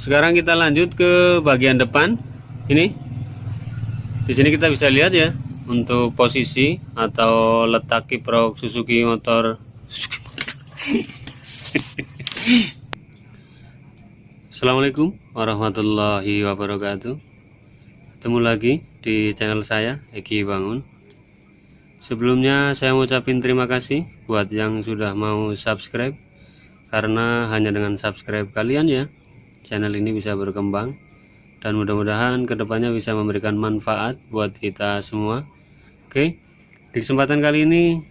Sekarang kita lanjut ke bagian depan. Ini di sini kita bisa lihat ya untuk posisi atau letak kiprok Suzuki motor. Assalamualaikum warahmatullahi wabarakatuh. Ketemu lagi di channel saya, Eki Bangun. Sebelumnya saya mau ucapin terima kasih buat yang sudah mau subscribe, karena hanya dengan subscribe kalian ya channel ini bisa berkembang, dan mudah-mudahan kedepannya bisa memberikan manfaat buat kita semua. Oke, di kesempatan kali ini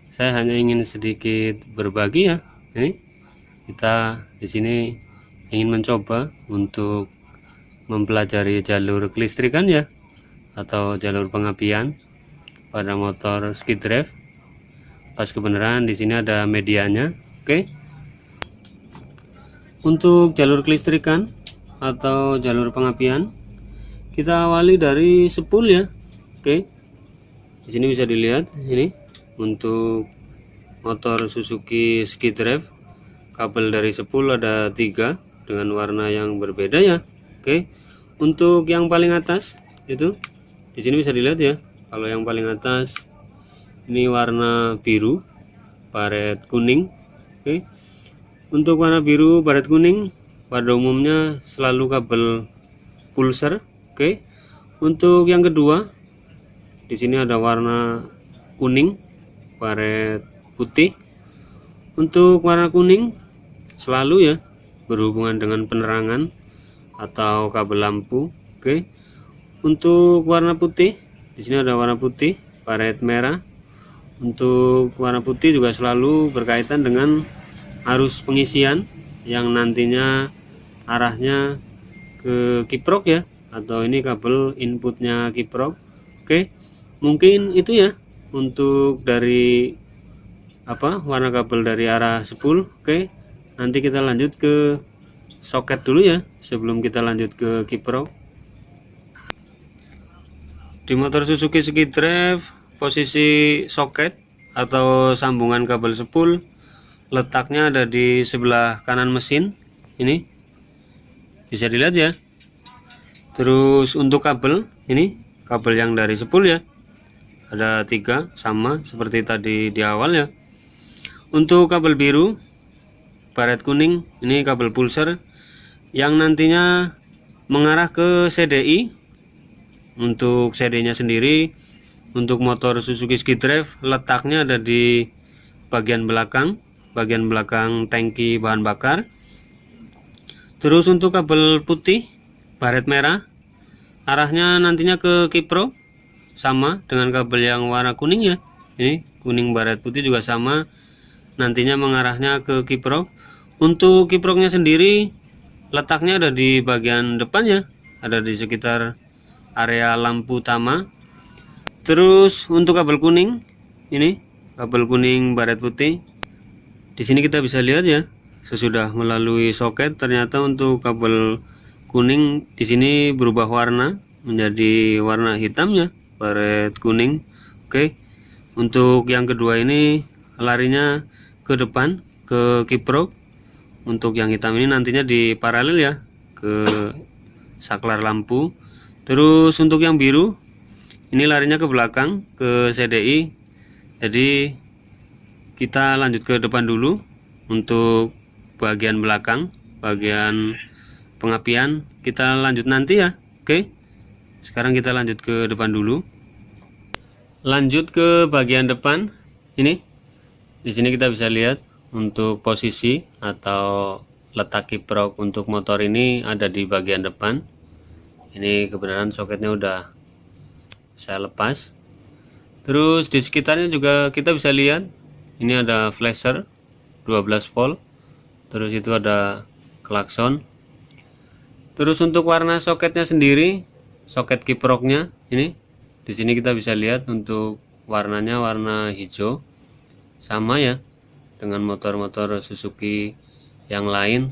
saya hanya ingin sedikit berbagi ya. Kita di sini ingin mencoba untuk mempelajari jalur kelistrikan ya, atau jalur pengapian pada motor skid drive. Pas kebenaran di sini ada medianya. Oke. Untuk jalur kelistrikan atau jalur pengapian, kita awali dari spool ya. Oke. Di sini bisa dilihat ini untuk motor Suzuki skid drive, kabel dari spool ada 3 dengan warna yang berbeda ya. Oke. Untuk yang paling atas itu di sini bisa dilihat ya. Kalau yang paling atas ini warna biru, baret kuning. Oke. Untuk warna biru baret kuning pada umumnya selalu kabel pulser. Oke. Untuk yang kedua di sini ada warna kuning baret putih. Untuk warna kuning selalu ya berhubungan dengan penerangan atau kabel lampu. Oke. Untuk warna putih di sini ada warna putih baret merah. Untuk warna putih juga selalu berkaitan dengan arus pengisian yang nantinya arahnya ke kiprok ya, atau ini kabel inputnya kiprok. Oke, mungkin itu ya untuk dari warna kabel dari arah spool. Oke, nanti kita lanjut ke soket dulu ya sebelum kita lanjut ke kiprok. Di motor Suzuki skid drive, posisi soket atau sambungan kabel spool letaknya ada di sebelah kanan mesin. Ini bisa dilihat ya. Terus untuk kabel, ini kabel yang dari spool ya, ada 3 sama seperti tadi di awal ya. Untuk kabel biru baret kuning, ini kabel pulser yang nantinya mengarah ke CDI. Untuk CD nya sendiri untuk motor Suzuki skid drive letaknya ada di bagian belakang tangki bahan bakar. Terus untuk kabel putih baret merah arahnya nantinya ke kiprok, sama dengan kabel yang warna kuning ya. Ini kuning baret putih juga sama, nantinya mengarahnya ke kiprok. Untuk kiproknya sendiri letaknya ada di bagian depan ya, ada di sekitar area lampu utama. Terus untuk kabel kuning, ini kabel kuning baret putih, di sini kita bisa lihat ya, sesudah melalui soket ternyata untuk kabel kuning di sini berubah warna menjadi warna hitam ya, baret kuning. Oke. Untuk yang kedua ini larinya ke depan ke kiprok. Untuk yang hitam ini nantinya di paralel ya ke saklar lampu. Terus untuk yang biru ini larinya ke belakang ke CDI. Jadi kita lanjut ke depan dulu. Untuk bagian belakang, bagian pengapian kita lanjut nanti ya. Oke. Sekarang kita lanjut ke depan dulu. Lanjut ke bagian depan. Ini di sini kita bisa lihat untuk posisi atau letak kiprok untuk motor ini ada di bagian depan. Ini kebenaran soketnya udah saya lepas. Terus di sekitarnya juga kita bisa lihat ini ada flasher 12 volt. Terus itu ada klakson. Terus untuk warna soketnya sendiri, soket kiproknya ini di sini kita bisa lihat untuk warnanya warna hijau, sama ya dengan motor-motor Suzuki yang lain.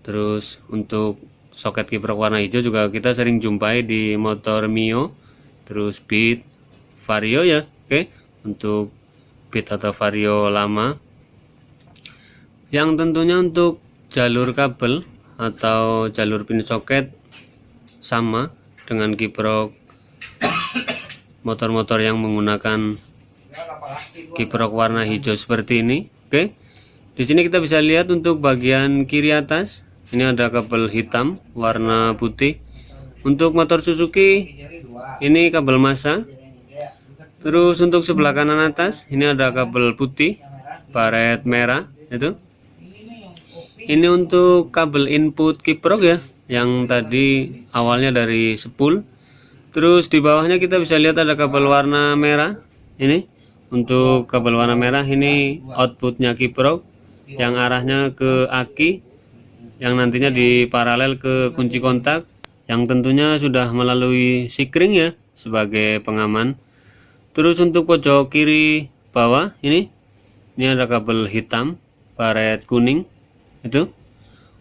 Terus untuk soket kiprok warna hijau juga kita sering jumpai di motor Mio, terus Beat, Vario ya. Oke, untuk Beat atau Vario lama. Yang tentunya untuk jalur kabel atau jalur pin soket sama dengan kiprok motor-motor yang menggunakan kiprok warna hijau seperti ini. Oke, di sini kita bisa lihat untuk bagian kiri atas ini ada kabel hitam warna putih. Untuk motor Suzuki ini kabel massa. Terus untuk sebelah kanan atas ini ada kabel putih baret merah itu. Ini untuk kabel input kiprok ya, yang tadi awalnya dari spool. Terus di bawahnya kita bisa lihat ada kabel warna merah. Ini untuk kabel warna merah ini outputnya kiprok yang arahnya ke aki, yang nantinya diparalel ke kunci kontak, yang tentunya sudah melalui sikring ya sebagai pengaman. Terus untuk pojok kiri bawah ini ada kabel hitam baret kuning itu.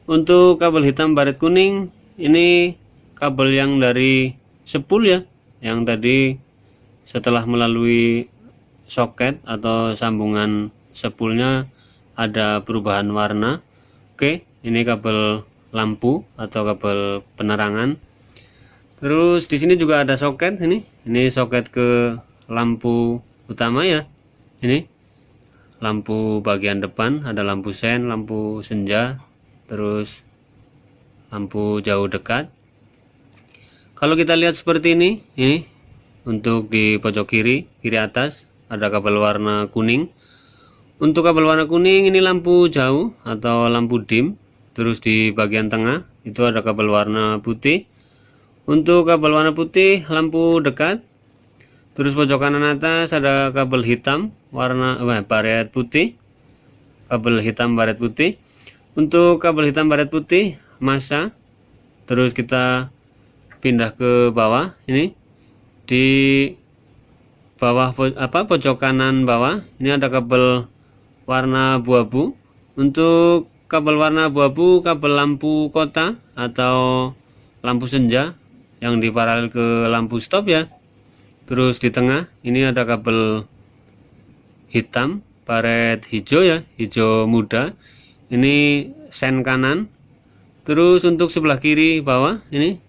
Untuk kabel hitam baret kuning ini kabel yang dari spool ya, yang tadi setelah melalui soket atau sambungan spoolnya ada perubahan warna. Oke, ini kabel lampu atau kabel penerangan. Terus di sini juga ada soket ini soket ke lampu utama ya. Ini lampu bagian depan ada lampu sen, lampu senja, terus lampu jauh dekat. Kalau kita lihat seperti ini untuk di pojok kiri atas ada kabel warna kuning. Untuk kabel warna kuning ini lampu jauh atau lampu dim. Terus di bagian tengah itu ada kabel warna putih. Untuk kabel warna putih lampu dekat. Terus pojok kanan atas ada kabel hitam warna baret putih. Kabel hitam baret putih. Untuk kabel hitam baret putih massa. Terus kita pindah ke bawah ini. Di bawah pojok kanan bawah ini ada kabel warna abu-abu. Untuk kabel warna abu-abu kabel lampu kota atau lampu senja yang diparalel ke lampu stop ya. Terus di tengah ini ada kabel hitam baret hijau ya, hijau muda. Ini sen kanan. Terus untuk sebelah kiri bawah ini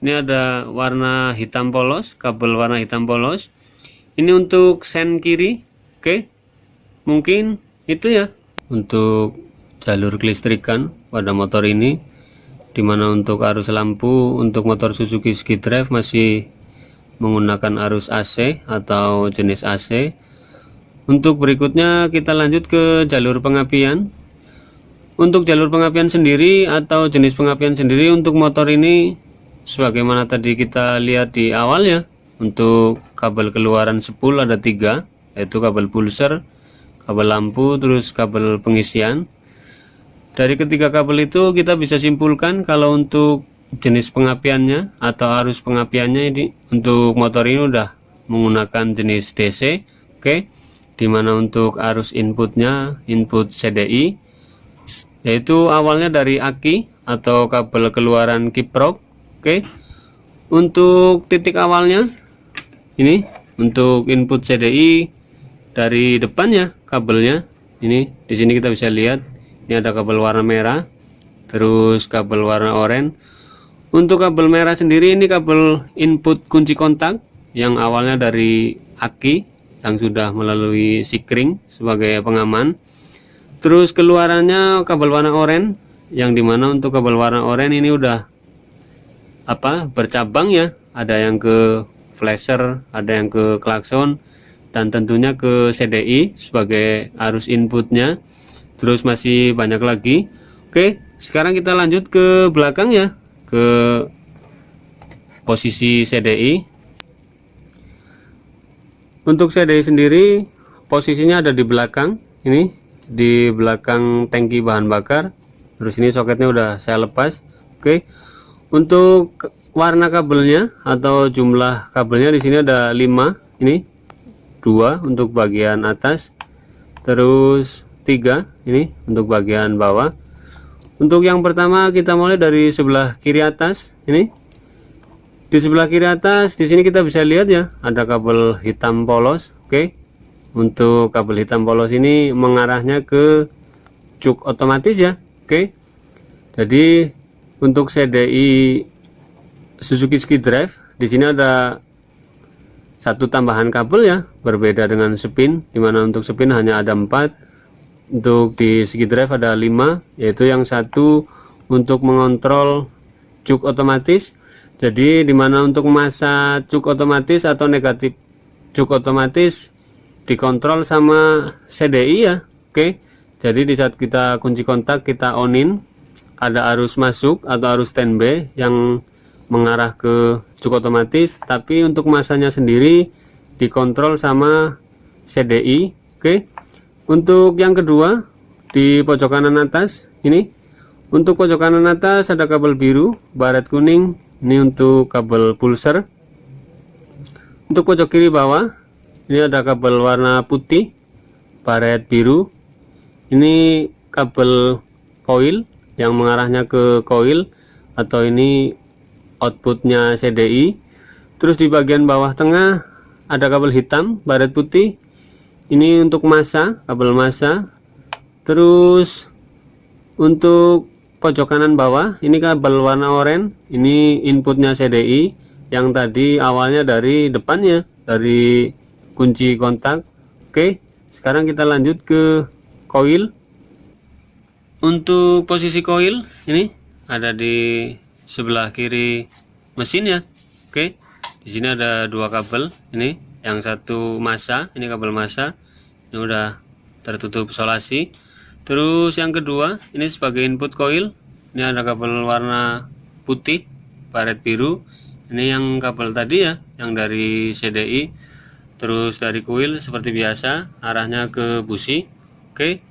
ada warna hitam polos, kabel warna hitam polos. Ini untuk sen kiri. Oke, mungkin itu ya untuk jalur kelistrikan pada motor ini, dimana untuk arus lampu untuk motor Suzuki SkiDrive masih menggunakan arus AC atau jenis AC. Untuk berikutnya kita lanjut ke jalur pengapian. Untuk jalur pengapian sendiri atau jenis pengapian sendiri untuk motor ini sebagaimana tadi kita lihat di awal ya. Untuk kabel keluaran spool ada 3, yaitu kabel pulser, kabel lampu, terus kabel pengisian. Dari ketiga kabel itu kita bisa simpulkan kalau untuk jenis pengapiannya atau arus pengapiannya ini untuk motor ini udah menggunakan jenis DC. Oke, dimana untuk arus inputnya input CDI, yaitu awalnya dari aki atau kabel keluaran kiprok. Oke, untuk titik awalnya ini untuk input CDI dari depannya kabelnya ini. Di sini kita bisa lihat ini ada kabel warna merah, terus kabel warna oranye. Untuk kabel merah sendiri ini kabel input kunci kontak yang awalnya dari aki yang sudah melalui sikring sebagai pengaman. Terus keluarannya kabel warna oranye, yang dimana untuk kabel warna oranye ini udah bercabang ya. Ada yang ke flasher, ada yang ke klakson, dan tentunya ke CDI sebagai arus inputnya. Terus masih banyak lagi. Oke, sekarang kita lanjut ke belakang ya, ke posisi CDI. Untuk CDI sendiri posisinya ada di belakang ini, di belakang tangki bahan bakar. Terus ini soketnya udah saya lepas. Oke, untuk warna kabelnya atau jumlah kabelnya di sini ada 5. Ini 2 untuk bagian atas, terus 3 ini untuk bagian bawah. Untuk yang pertama kita mulai dari sebelah kiri atas. Ini di sebelah kiri atas di sini kita bisa lihat ya ada kabel hitam polos. Oke, untuk kabel hitam polos ini mengarahnya ke cuk otomatis ya. Oke, Jadi untuk CDI Suzuki Ski Drive di sini ada satu tambahan kabel ya, berbeda dengan spin, dimana untuk spin hanya ada 4, untuk di Ski Drive ada 5, yaitu yang satu untuk mengontrol cuk otomatis. Jadi dimana untuk masa cuk otomatis atau negatif cuk otomatis dikontrol sama CDI ya. Oke, jadi di saat kita kunci kontak, kita onin, ada arus masuk atau arus standby yang mengarah ke cuk otomatis, tapi untuk masanya sendiri dikontrol sama CDI. Oke, untuk yang kedua di pojok kanan atas ini, untuk pojok kanan atas ada kabel biru, baret kuning, ini untuk kabel pulser. Untuk pojok kiri bawah ini ada kabel warna putih, baret biru, ini kabel coil yang mengarahnya ke coil, atau ini outputnya CDI. Terus di bagian bawah tengah ada kabel hitam, baret putih, ini untuk massa, kabel massa. Terus untuk pojok kanan bawah ini kabel warna oranye, ini inputnya CDI yang tadi awalnya dari depannya, dari kunci kontak. Oke, sekarang kita lanjut ke coil. Untuk posisi coil ini ada di sebelah kiri mesin ya. Oke, di sini ada dua kabel, ini yang satu massa, ini kabel massa, ini udah tertutup isolasi. Terus yang kedua ini sebagai input coil, ini ada kabel warna putih, baret biru, ini yang kabel tadi ya, yang dari CDI. Terus dari coil seperti biasa arahnya ke busi. Oke,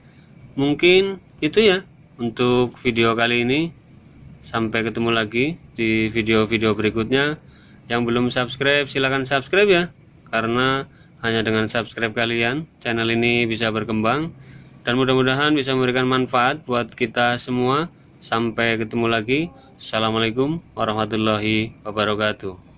mungkin itu ya untuk video kali ini. Sampai ketemu lagi di video-video berikutnya. Yang belum subscribe silahkan subscribe ya, karena hanya dengan subscribe kalian channel ini bisa berkembang, dan mudah-mudahan bisa memberikan manfaat buat kita semua. Sampai ketemu lagi. Assalamualaikum warahmatullahi wabarakatuh.